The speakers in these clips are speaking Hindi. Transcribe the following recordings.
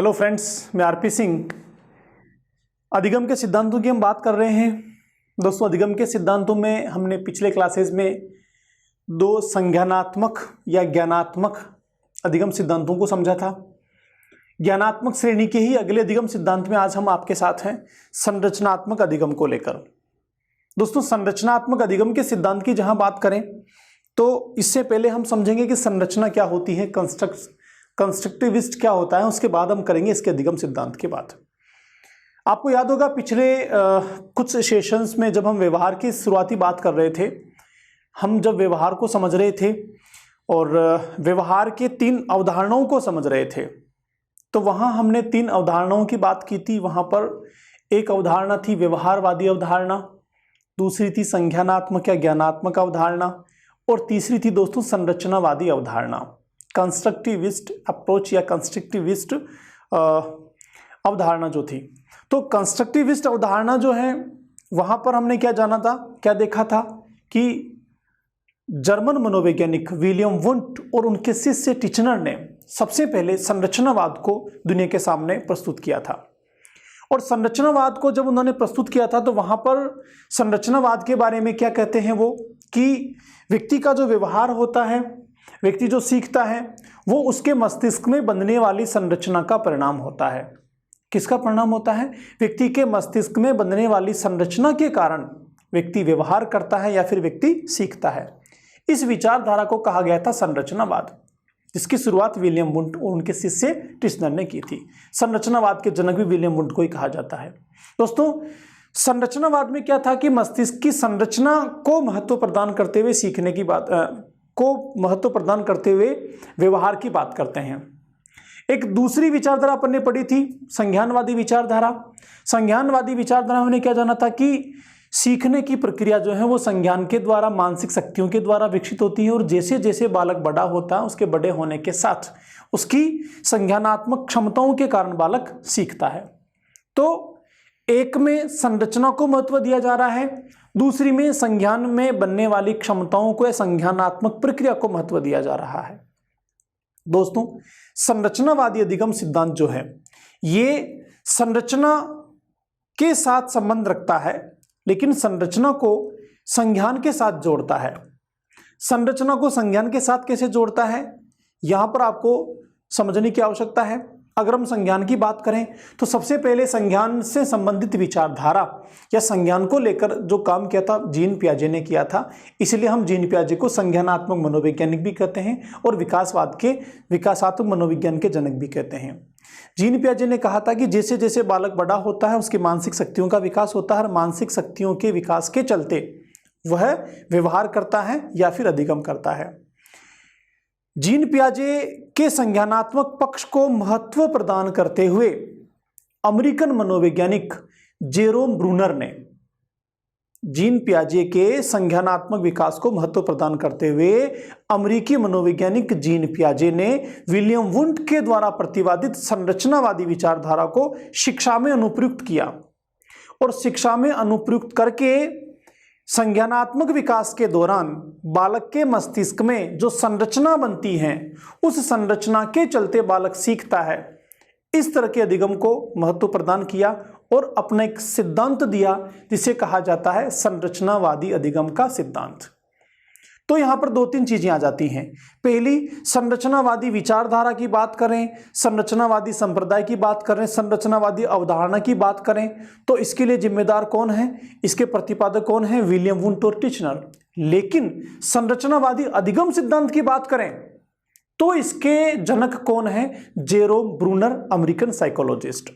हेलो फ्रेंड्स, मैं आरपी सिंह। अधिगम के सिद्धांतों की हम बात कर रहे हैं। दोस्तों, अधिगम के सिद्धांतों में हमने पिछले क्लासेस में दो संज्ञानात्मक या ज्ञानात्मक अधिगम सिद्धांतों को समझा था। ज्ञानात्मक श्रेणी के ही अगले अधिगम सिद्धांत में आज हम आपके साथ हैं संरचनात्मक अधिगम को लेकर। दोस्तों, संरचनात्मक अधिगम के सिद्धांत की जहां बात करें तो इससे पहले हम समझेंगे कि संरचना क्या होती है, कंस्ट्रक्टिविस्ट क्या होता है, उसके बाद हम करेंगे इसके अधिगम सिद्धांत की बात। आपको याद होगा पिछले कुछ सेशंस में जब हम व्यवहार की शुरुआती बात कर रहे थे, हम जब व्यवहार को समझ रहे थे और व्यवहार के तीन अवधारणाओं को समझ रहे थे, तो वहां हमने तीन अवधारणाओं की बात की थी। वहां पर एक अवधारणा थी व्यवहारवादी अवधारणा, दूसरी थी संज्ञानात्मक या ज्ञानात्मक अवधारणा, और तीसरी थी दोस्तों संरचनावादी अवधारणा, कंस्ट्रक्टिविस्ट अप्रोच या कंस्ट्रक्टिविस्ट अवधारणा जो थी। तो कंस्ट्रक्टिविस्ट अवधारणा जो है वहां पर हमने क्या जाना था, क्या देखा था कि जर्मन मनोवैज्ञानिक विलियम वुंट और उनके शिष्य टिचनर ने सबसे पहले संरचनावाद को दुनिया के सामने प्रस्तुत किया था। और संरचनावाद को जब उन्होंने प्रस्तुत किया था तो वहां पर संरचनावाद के बारे में क्या कहते हैं वो, कि व्यक्ति का जो व्यवहार होता है, व्यक्ति जो सीखता है, वो उसके मस्तिष्क में बनने वाली संरचना का परिणाम होता है। किसका परिणाम होता है? व्यक्ति के मस्तिष्क में बनने वाली संरचना के कारण व्यक्ति व्यवहार करता है या फिर व्यक्ति सीखता है। इस विचारधारा को कहा गया था संरचनावाद, जिसकी शुरुआत विलियम वुंट और उनके शिष्य टिचनर ने की थी। संरचनावाद के जनक भी विलियम वुंट को ही कहा जाता है। दोस्तों, संरचनावाद में क्या था कि मस्तिष्क की संरचना को महत्व प्रदान करते हुए सीखने की बात को महत्व प्रदान करते हुए व्यवहार की बात करते हैं। एक दूसरी विचारधारा अपन ने पढ़ी थी संज्ञानवादी विचारधारा। संज्ञानवादी विचारधारा में क्या जाना था कि सीखने की प्रक्रिया जो है वो संज्ञान के द्वारा, मानसिक शक्तियों के द्वारा विकसित होती है, और जैसे जैसे बालक बड़ा होता है उसके बड़े होने के साथ उसकी संज्ञानात्मक क्षमताओं के कारण बालक सीखता है। तो एक में संरचना को महत्व दिया जा रहा है, दूसरी में संज्ञान में बनने वाली क्षमताओं को या संज्ञानात्मक प्रक्रिया को महत्व दिया जा रहा है। दोस्तों, संरचनावादी अधिगम सिद्धांत जो है ये संरचना के साथ संबंध रखता है, लेकिन संरचना को संज्ञान के साथ जोड़ता है। संरचना को संज्ञान के साथ कैसे जोड़ता है, यहां पर आपको समझने की आवश्यकता है। अगर हम संज्ञान की बात करें तो सबसे पहले संज्ञान से संबंधित विचारधारा या संज्ञान को लेकर जो काम किया था जीन पियाजे ने किया था, इसलिए हम जीन पियाजे को संज्ञानात्मक मनोवैज्ञानिक भी कहते हैं और विकासवाद के विकासात्मक मनोविज्ञान के जनक भी कहते हैं। जीन पियाजे ने कहा था कि जैसे जैसे बालक बड़ा होता है उसकी मानसिक शक्तियों का विकास होता है, और मानसिक शक्तियों के विकास के चलते वह व्यवहार करता है या फिर अधिगम करता है। जीन पियाजे के संज्ञानात्मक पक्ष को महत्व प्रदान करते हुए अमेरिकन मनोवैज्ञानिक जेरोम ब्रूनर ने जीन पियाजे के संज्ञानात्मक विकास को महत्व प्रदान करते हुए अमेरिकी मनोवैज्ञानिक जीन पियाजे ने विलियम वुंट के द्वारा प्रतिपादित संरचनावादी विचारधारा को शिक्षा में अनुप्रयुक्त किया, और शिक्षा में अनुप्रयुक्त करके संज्ञानात्मक विकास के दौरान बालक के मस्तिष्क में जो संरचना बनती है उस संरचना के चलते बालक सीखता है। इस तरह के अधिगम को महत्व प्रदान किया और अपना एक सिद्धांत दिया जिसे कहा जाता है संरचनावादी अधिगम का सिद्धांत। तो यहां पर दो तीन चीजें आ जाती हैं। पहली, संरचनावादी विचारधारा की बात करें, संरचनावादी संप्रदाय की बात करें, संरचनावादी अवधारणा की बात करें, तो इसके लिए जिम्मेदार कौन है, इसके प्रतिपादक कौन है? विलियम वुंट और टिचनर। लेकिन संरचनावादी अधिगम सिद्धांत की बात करें तो इसके जनक कौन है? Jerome Bruner, American psychologist.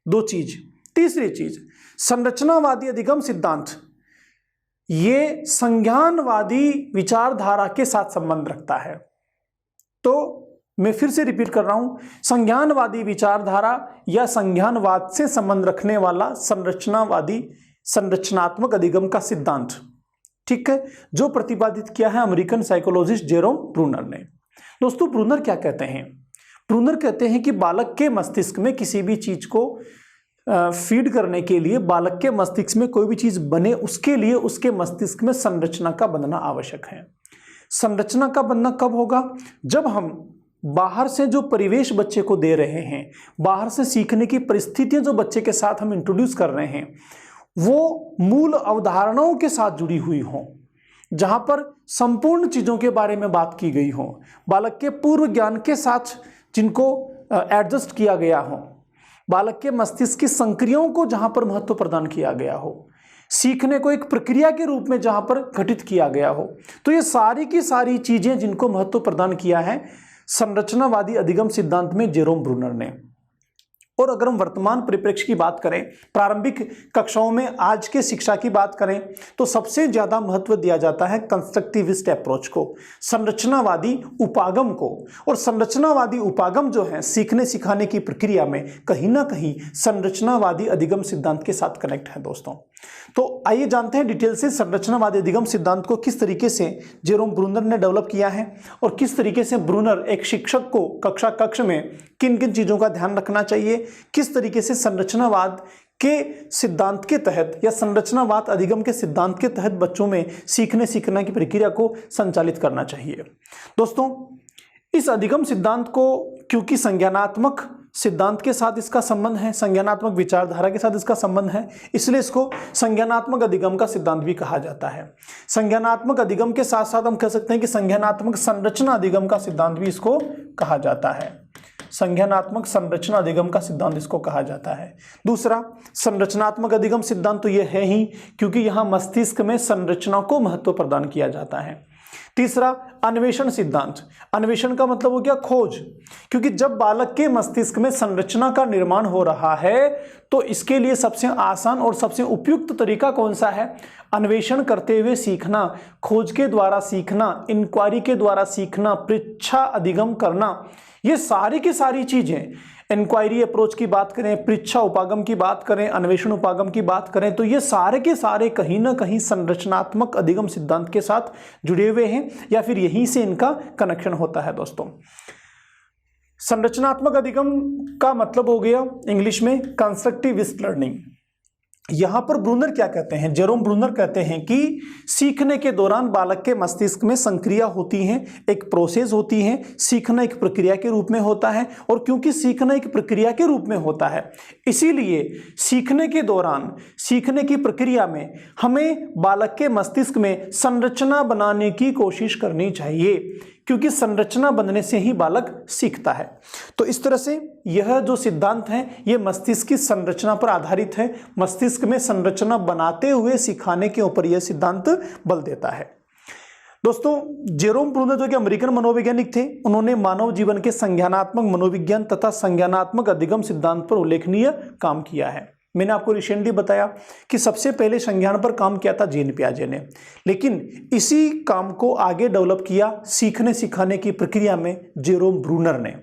दो चीज। तीसरी चीज, संरचनावादी अधिगम सिद्धांत ये संज्ञानवादी विचारधारा के साथ संबंध रखता है। तो मैं फिर से रिपीट कर रहा हूं, संज्ञानवादी विचारधारा या संज्ञानवाद से संबंध रखने वाला संरचनावादी संरचनात्मक अधिगम का सिद्धांत, ठीक है, जो प्रतिपादित किया है अमेरिकन साइकोलॉजिस्ट जेरोम ब्रूनर ने। दोस्तों, ब्रूनर क्या कहते हैं? ब्रूनर कहते हैं कि बालक के मस्तिष्क में किसी भी चीज को फीड करने के लिए, बालक के मस्तिष्क में कोई भी चीज बने उसके लिए उसके मस्तिष्क में संरचना का बनना आवश्यक है। संरचना का बनना कब होगा? जब हम बाहर से जो परिवेश बच्चे को दे रहे हैं, बाहर से सीखने की परिस्थितियां जो बच्चे के साथ हम इंट्रोड्यूस कर रहे हैं, वो मूल अवधारणाओं के साथ जुड़ी हुई हों, जहां पर संपूर्ण चीजों के बारे में बात की गई हो, बालक के पूर्व ज्ञान के साथ जिनको एडजस्ट किया गया हो, बालक के मस्तिष्क की संक्रियाओं को जहां पर महत्व प्रदान किया गया हो, सीखने को एक प्रक्रिया के रूप में जहां पर घटित किया गया हो। तो ये सारी की सारी चीजें जिनको महत्व प्रदान किया है संरचनावादी अधिगम सिद्धांत में जेरोम ब्रूनर ने। और अगर हम वर्तमान परिप्रेक्ष्य की बात करें, प्रारंभिक कक्षाओं में आज के शिक्षा की बात करें, तो सबसे ज्यादा महत्व दिया जाता है कंस्ट्रक्टिविस्ट अप्रोच को, संरचनावादी उपागम को। और संरचनावादी उपागम जो है सीखने सिखाने की प्रक्रिया में कहीं ना कहीं संरचनावादी अधिगम सिद्धांत के साथ कनेक्ट है दोस्तों। तो आइए जानते हैं डिटेल से संरचनावादी अधिगम सिद्धांत को किस तरीके से जेरोम ब्रूनर ने डेवलप किया है और किस तरीके से ब्रूनर एक शिक्षक को कक्षा कक्ष में किन किन चीजों का ध्यान रखना चाहिए, किस तरीके से संरचनावाद के सिद्धांत के तहत या संरचनावाद अधिगम के सिद्धांत के तहत बच्चों में सीखने सीखने की प्रक्रिया को संचालित करना चाहिए। दोस्तों, इस अधिगम सिद्धांत को क्योंकि संज्ञानात्मक सिद्धांत के साथ इसका संबंध है, संज्ञानात्मक विचारधारा के साथ इसका संबंध है, इसलिए इसको संज्ञानात्मक अधिगम का सिद्धांत भी कहा जाता है। संज्ञानात्मक अधिगम के साथ साथ हम कह सकते हैं कि संज्ञानात्मक संरचना अधिगम का सिद्धांत भी इसको कहा जाता है। संज्ञानात्मक संरचना अधिगम का सिद्धांत इसको कहा जाता है। दूसरा, संरचनात्मक अधिगम सिद्धांत तो यह है ही क्योंकि यहां मस्तिष्क में संरचना को महत्व प्रदान किया जाता है। तीसरा, अन्वेषण सिद्धांत। अन्वेषण का मतलब हो गया खोज, क्योंकि जब बालक के मस्तिष्क में संरचना का निर्माण हो रहा है तो इसके लिए सबसे आसान और सबसे उपयुक्त तरीका कौन सा है? अन्वेषण करते हुए सीखना, खोज के द्वारा सीखना, इंक्वायरी के द्वारा सीखना, परीक्षा अधिगम करना। ये सारी की सारी चीजें, इंक्वायरी अप्रोच की बात करें, परीक्षा उपागम की बात करें, अन्वेषण उपागम की बात करें, तो ये सारे के सारे कहीं ना कहीं संरचनात्मक अधिगम सिद्धांत के साथ जुड़े हुए हैं या फिर यहीं से इनका कनेक्शन होता है। दोस्तों, संरचनात्मक अधिगम का मतलब हो गया इंग्लिश में कंस्ट्रक्टिविस्ट लर्निंग। यहां पर ब्रूनर क्या कहते हैं, जेरोम ब्रूनर कहते हैं कि सीखने के दौरान बालक के मस्तिष्क में संक्रिया होती है, एक प्रोसेस होती है, सीखना एक प्रक्रिया के रूप में होता है। और क्योंकि सीखना एक प्रक्रिया के रूप में होता है, इसीलिए सीखने के दौरान सीखने की प्रक्रिया में हमें बालक के मस्तिष्क में संरचना बनाने की कोशिश करनी चाहिए, क्योंकि संरचना बनने से ही बालक सीखता है। तो इस तरह से यह जो सिद्धांत है ये मस्तिष्क की संरचना पर आधारित है। मस्तिष्क में संरचना बनाते हुए सिखाने के ऊपर यह सिद्धांत बल देता है। दोस्तों, जेरोम ब्रूनर जो कि अमेरिकन मनोवैज्ञानिक थे, उन्होंने मानव जीवन के संज्ञानात्मक मनोविज्ञान तथा संज्ञानात्मक अधिगम सिद्धांत पर उल्लेखनीय काम किया है। मैंने आपको रिसेंटली बताया कि सबसे पहले संज्ञान पर काम किया था जीन पियाजे ने, लेकिन इसी काम को आगे डेवलप किया सीखने सिखाने की प्रक्रिया में जेरोम ब्रूनर ने।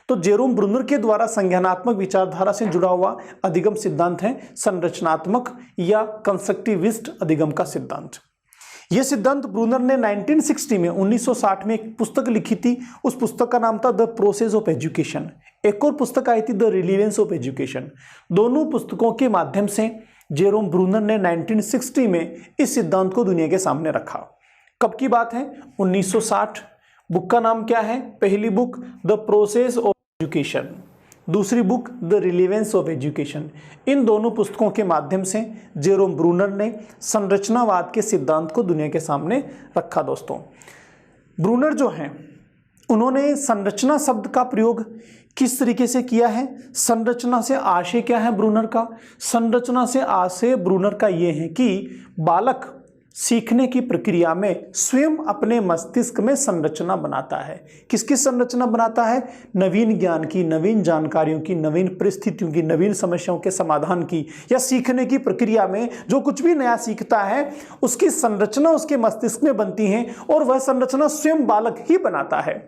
तो जेरोम ब्रूनर के द्वारा संज्ञानात्मक विचारधारा से जुड़ा हुआ अधिगम सिद्धांत है संरचनात्मक या कंस्ट्रक्टिविस्ट अधिगम का सिद्धांत। यह सिद्धांत ब्रूनर ने 1960 में एक पुस्तक लिखी थी। उस पुस्तक का नाम था द प्रोसेस ऑफ एजुकेशन। एक और पुस्तक आई थी द रिलीवेंस ऑफ एजुकेशन। दोनों पुस्तकों के माध्यम से जेरोम ब्रूनर ने 1960 में इस सिद्धांत को दुनिया के सामने रखा। कब की बात है? 1960। बुक का नाम क्या है? पहली book the process of education, दूसरी book the relevance of education. इन दोनों पुस्तकों के माध्यम से जेरोम ब्रूनर ने संरचनावाद के सिद्धांत को दुनिया के सामने रखा। दोस्तों, ब्रूनर जो हैं उन्होंने संरचना शब्द का प्रयोग किस तरीके से किया है? संरचना से आशय क्या है ब्रूनर का? संरचना से आशय ब्रूनर का यह है कि बालक सीखने की प्रक्रिया में स्वयं अपने मस्तिष्क में संरचना बनाता है। किसकी संरचना बनाता है? नवीन ज्ञान की, नवीन जानकारियों की, नवीन परिस्थितियों की, नवीन समस्याओं के समाधान की, या सीखने की प्रक्रिया में जो कुछ भी नया सीखता है उसकी संरचना उसके मस्तिष्क में बनती है और वह संरचना स्वयं बालक ही बनाता है।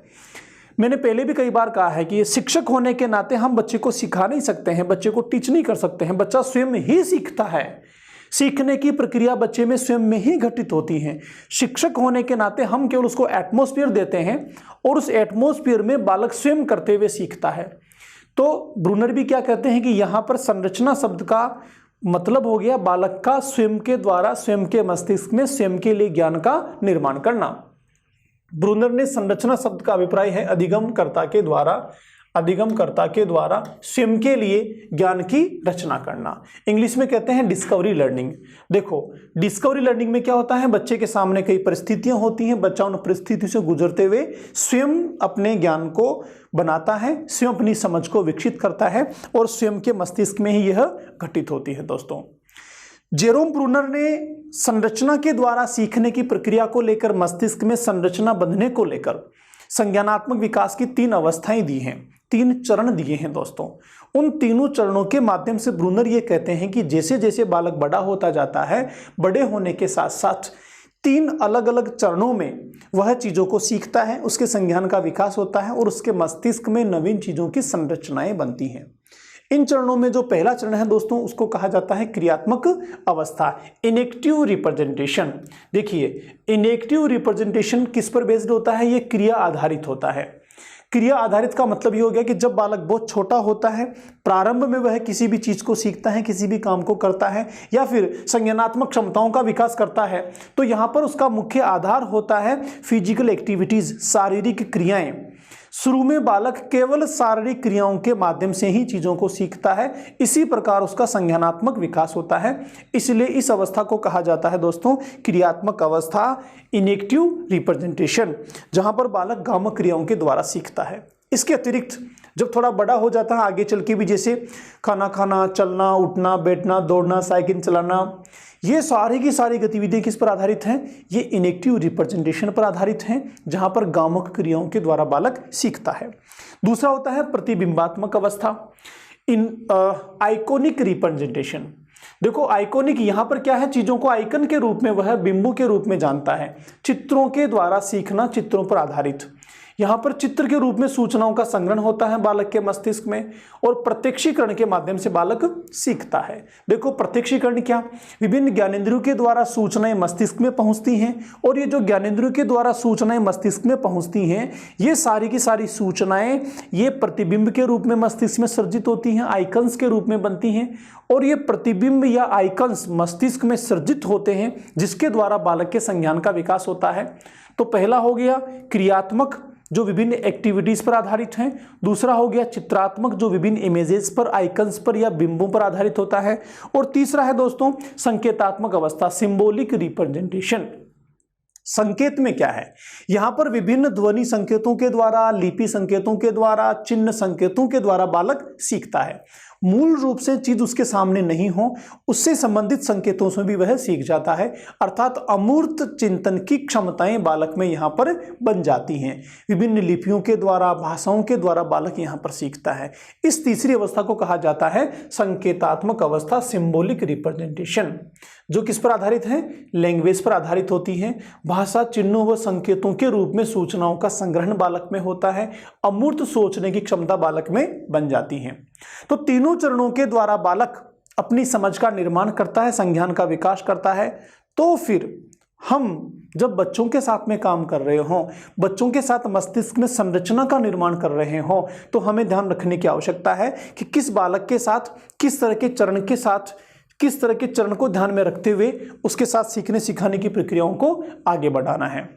मैंने पहले भी कई बार कहा है कि शिक्षक होने के नाते हम बच्चे को सिखा नहीं सकते हैं, बच्चे को टीच नहीं कर सकते हैं। बच्चा स्वयं ही सीखता है। सीखने की प्रक्रिया बच्चे में स्वयं में ही घटित होती है। शिक्षक होने के नाते हम केवल उसको एटमॉस्फेयर देते हैं और उस एटमॉस्फेयर में बालक स्वयं करते हुए सीखता है। तो ब्रूनर भी क्या कहते हैं कि यहाँ पर संरचना शब्द का मतलब हो गया बालक का स्वयं के द्वारा स्वयं के मस्तिष्क में स्वयं के लिए ज्ञान का निर्माण करना। ब्रूनर ने संरचना शब्द का अभिप्राय है अधिगमकर्ता के द्वारा स्वयं के लिए ज्ञान की रचना करना। इंग्लिश में कहते हैं डिस्कवरी लर्निंग। देखो, डिस्कवरी लर्निंग में क्या होता है, बच्चे के सामने कई परिस्थितियां होती हैं, बच्चा उन परिस्थितियों से गुजरते हुए स्वयं अपने ज्ञान को बनाता है, स्वयं अपनी समझ को विकसित करता है और स्वयं के मस्तिष्क में ही यह घटित होती है। दोस्तों, जेरोम ब्रूनर ने संरचना के द्वारा सीखने की प्रक्रिया को लेकर, मस्तिष्क में संरचना बंधने को लेकर संज्ञानात्मक विकास की 3 अवस्थाएं दी हैं, 3 चरण दिए हैं। दोस्तों, उन तीनों चरणों के माध्यम से ब्रूनर ये कहते हैं कि जैसे जैसे बालक बड़ा होता जाता है, बड़े होने के साथ साथ 3 अलग अलग चरणों में वह चीजों को सीखता है, उसके संज्ञान का विकास होता है और उसके मस्तिष्क में नवीन चीजों की संरचनाएं बनती हैं। इन चरणों में जो पहला चरण है दोस्तों, उसको कहा जाता है क्रियात्मक अवस्था, इनेक्टिव रिप्रेजेंटेशन। देखिए, इनेक्टिव रिप्रेजेंटेशन किस पर बेस्ड होता है, ये क्रिया आधारित होता है। क्रिया आधारित का मतलब ये हो गया कि जब बालक बहुत छोटा होता है, प्रारंभ में वह किसी भी चीज को सीखता है, किसी भी काम को करता है या फिर संज्ञानात्मक क्षमताओं का विकास करता है, तो यहां पर उसका मुख्य आधार होता है फिजिकल एक्टिविटीज, शारीरिक क्रियाएं। शुरू में बालक केवल शारीरिक क्रियाओं के माध्यम से ही चीजों को सीखता है, इसी प्रकार उसका संज्ञानात्मक विकास होता है। इसलिए इस अवस्था को कहा जाता है दोस्तों क्रियात्मक अवस्था, इनेक्टिव रिप्रेजेंटेशन, जहां पर बालक गामक क्रियाओं के द्वारा सीखता है। इसके अतिरिक्त जब थोड़ा बड़ा हो जाता है, आगे चल के भी, जैसे खाना खाना, चलना, उठना, बैठना, दौड़ना, साइकिल चलाना, ये सारी की सारी गतिविधियां किस पर आधारित हैं, ये इनेक्टिव रिप्रेजेंटेशन पर आधारित हैं, जहां पर गामक क्रियाओं के द्वारा बालक सीखता है। दूसरा होता है प्रतिबिंबात्मक अवस्था, आइकॉनिक रिप्रेजेंटेशन। देखो, आइकॉनिक यहां पर क्या है, चीजों को आइकन के रूप में, वह बिंबु के रूप में जानता है। चित्रों के द्वारा सीखना, चित्रों पर आधारित। यहां पर चित्र के रूप में सूचनाओं का संग्रहण होता है बालक के मस्तिष्क में और प्रत्यक्षीकरण के माध्यम से बालक सीखता है। देखो, प्रत्यक्षीकरण क्या, विभिन्न ज्ञानेंद्रियों के द्वारा सूचनाएं मस्तिष्क में पहुंचती हैं और ये जो ज्ञानेंद्रियों के द्वारा सूचनाएं मस्तिष्क में पहुंचती हैं, ये सारी की सारी सूचनाएं ये प्रतिबिंब के रूप में मस्तिष्क में सर्जित होती हैं, आइकन्स के रूप में बनती हैं और ये प्रतिबिंब या आइकन्स मस्तिष्क में सर्जित होते हैं, जिसके द्वारा बालक के संज्ञान का विकास होता है। तो पहला हो गया क्रियात्मक, जो विभिन्न एक्टिविटीज पर आधारित हैं। दूसरा हो गया चित्रात्मक, जो विभिन्न इमेजेस पर, आइकन्स पर या बिंबों पर आधारित होता है। और तीसरा है दोस्तों संकेतात्मक अवस्था, सिंबॉलिक रिप्रेजेंटेशन। संकेत में क्या है, यहां पर विभिन्न ध्वनि संकेतों के द्वारा, लिपि संकेतों के द्वारा, चिन्ह संकेतों के द्वारा बालक सीखता है। मूल रूप से चीज उसके सामने नहीं हो, उससे संबंधित संकेतों से भी वह सीख जाता है, अर्थात अमूर्त चिंतन की क्षमताएं बालक में यहां पर बन जाती हैं। विभिन्न लिपियों के द्वारा, भाषाओं के द्वारा बालक यहां पर सीखता है। इस तीसरी अवस्था को कहा जाता है संकेतात्मक अवस्था, सिंबॉलिक रिप्रेजेंटेशन, जो किस पर आधारित है, लैंग्वेज पर आधारित होती है। भाषा, चिन्हों व संकेतों के रूप में सूचनाओं का संग्रहण बालक में होता है, अमूर्त सोचने की क्षमता बालक में बन जाती है। तो तीनों चरणों के द्वारा बालक अपनी समझ का निर्माण करता है, संज्ञान का विकास करता है। तो फिर हम जब बच्चों के साथ में काम कर रहे हों, बच्चों के साथ मस्तिष्क में संरचना का निर्माण कर रहे हों, तो हमें ध्यान रखने की आवश्यकता है कि किस बालक के साथ, किस तरह के चरण के साथ, किस तरह के चरण को ध्यान में रखते हुए उसके साथ सीखने सिखाने की प्रक्रियाओं को आगे बढ़ाना है।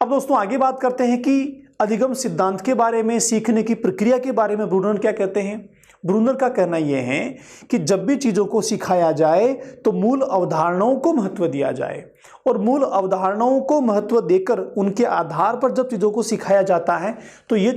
अब दोस्तों आगे बात करते हैं कि अधिगम सिद्धांत के बारे में, सीखने की प्रक्रिया के बारे में ब्रूनर क्या कहते हैं। ब्रूनर का कहना यह है कि जब भी चीजों को सिखाया जाए तो मूल अवधारणाओं को महत्व दिया जाए और मूल अवधारणाओं को महत्व देकर उनके आधार पर जब चीजों को सिखाया जाता है तो ये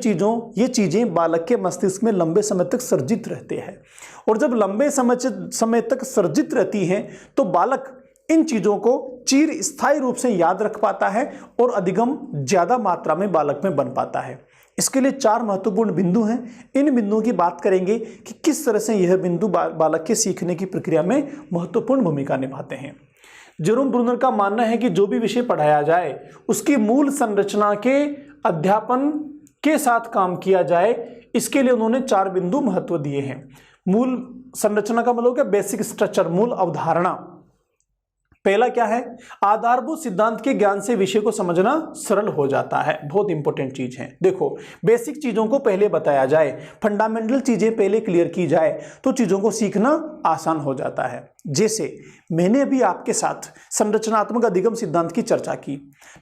चीजें बालक के मस्तिष्क में लंबे समय तक सर्जित रहते हैं और जब लंबे समय तक सर्जित रहती हैं तो बालक इन चीजों को चिर स्थायी रूप से याद रख पाता है और अधिगम ज्यादा मात्रा में बालक में बन पाता है। इसके लिए 4 महत्वपूर्ण बिंदु हैं। इन बिंदुओं की बात करेंगे कि किस तरह से यह बिंदु बालक के सीखने की प्रक्रिया में महत्वपूर्ण भूमिका निभाते हैं। जेरोम ब्रूनर का मानना है कि जो भी विषय पढ़ाया जाए उसकी मूल संरचना के अध्यापन के साथ काम किया जाए। इसके लिए उन्होंने 4 बिंदु महत्व दिए हैं। मूल संरचना का मतलब क्या, बेसिक स्ट्रक्चर, मूल अवधारणा। पहला क्या है, आधारभूत सिद्धांत के ज्ञान से विषय को समझना सरल हो जाता है। बहुत इंपॉर्टेंट चीज है। देखो, बेसिक चीजों को पहले बताया जाए, फंडामेंटल चीजें पहले क्लियर की जाए तो चीजों को सीखना आसान हो जाता है। जैसे मैंने अभी आपके साथ संरचनात्मक अधिगम सिद्धांत की चर्चा की,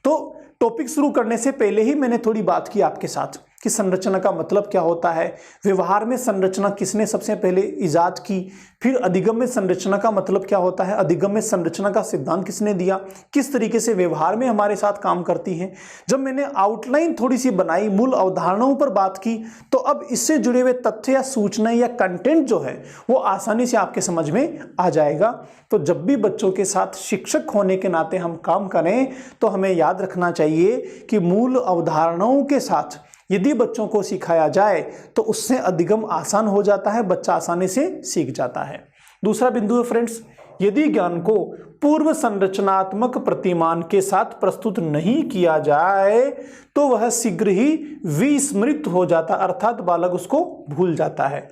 तो टॉपिक शुरू करने से पहले ही मैंने थोड़ी बात की आपके साथ कि संरचना का मतलब क्या होता है, व्यवहार में संरचना किसने सबसे पहले इजाद की, फिर अधिगम में संरचना का मतलब क्या होता है, अधिगम में संरचना का सिद्धांत किसने दिया, किस तरीके से व्यवहार में हमारे साथ काम करती है। जब मैंने आउटलाइन थोड़ी सी बनाई, मूल अवधारणाओं पर बात की, तो अब इससे जुड़े हुए तथ्य या सूचना या कंटेंट जो है वो आसानी से आपके समझ में आ जाएगा। तो जब भी बच्चों के साथ शिक्षक होने के नाते हम काम करें तो हमें याद रखना चाहिए कि मूल अवधारणाओं के साथ यदि बच्चों को सिखाया जाए तो उससे अधिगम आसान हो जाता है, बच्चा आसानी से सीख जाता है। दूसरा बिंदु है फ्रेंड्स, यदि ज्ञान को पूर्व संरचनात्मक प्रतिमान के साथ प्रस्तुत नहीं किया जाए तो वह शीघ्र ही विस्मृत हो जाता, अर्थात बालक उसको भूल जाता है।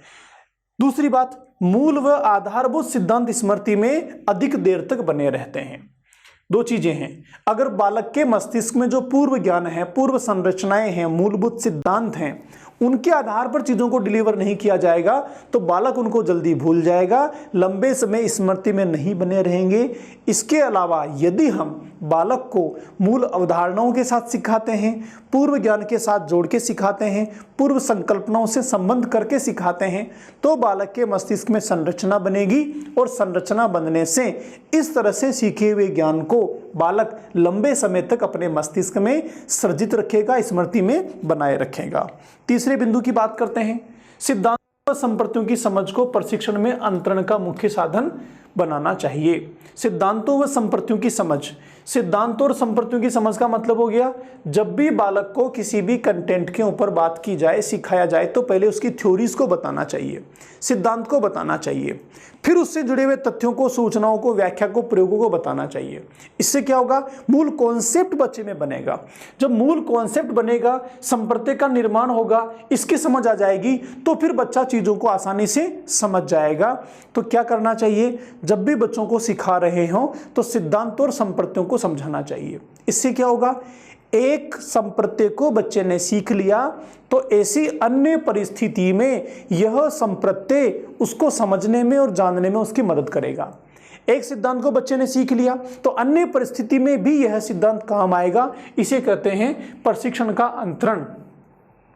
दूसरी बात, मूल व आधारभूत सिद्धांत स्मृति में अधिक देर तक बने रहते हैं। दो चीजें हैं, अगर बालक के मस्तिष्क में जो पूर्व ज्ञान है, पूर्व संरचनाएं हैं, मूलभूत सिद्धांत हैं, उनके आधार पर चीजों को डिलीवर नहीं किया जाएगा तो बालक उनको जल्दी भूल जाएगा, लंबे समय स्मृति में नहीं बने रहेंगे। इसके अलावा यदि हम बालक को मूल अवधारणाओं के साथ सिखाते हैं, पूर्व ज्ञान के साथ जोड़ के सिखाते हैं, पूर्व संकल्पनाओं से संबंध करके सिखाते हैं, तो बालक के मस्तिष्क में संरचना बनेगी और संरचना बनने से इस तरह से सीखे हुए ज्ञान को बालक लंबे समय तक अपने मस्तिष्क में सृजित रखेगा, स्मृति में बनाए रखेगा। तीसरे बिंदु की बात करते हैं, सिद्धांत व संप्रतियों की समझ को प्रशिक्षण में अंतरण का मुख्य साधन बनाना चाहिए। सिद्धांतों व संप्रतियों की समझ, सिद्धांतों और संप्रतियों की समझ का मतलब हो गया, जब भी बालक को किसी भी कंटेंट के ऊपर बात की जाए, सिखाया जाए, तो पहले उसकी थ्योरीज को बताना चाहिए, सिद्धांत को बताना चाहिए, फिर उससे जुड़े हुए तथ्यों को, सूचनाओं को, व्याख्या को, प्रयोगों को बताना चाहिए। इससे क्या होगा, मूल कॉन्सेप्ट बच्चे में बनेगा। जब मूल कॉन्सेप्ट बनेगा, संप्रत्य का निर्माण होगा, इसकी समझ आ जाएगी, तो फिर बच्चा चीजों को आसानी से समझ जाएगा। तो क्या करना चाहिए, जब भी बच्चों को सिखा रहे हो तो सिद्धांत और संप्रत्यों को समझाना चाहिए। इससे क्या होगा, एक संप्रत्य को बच्चे ने सीख लिया तो ऐसी अन्य परिस्थिति में यह संप्रत्य उसको समझने में और जानने में उसकी मदद करेगा। एक सिद्धांत को बच्चे ने सीख लिया तो अन्य परिस्थिति में भी यह सिद्धांत काम आएगा। इसे कहते हैं प्रशिक्षण का अंतरण,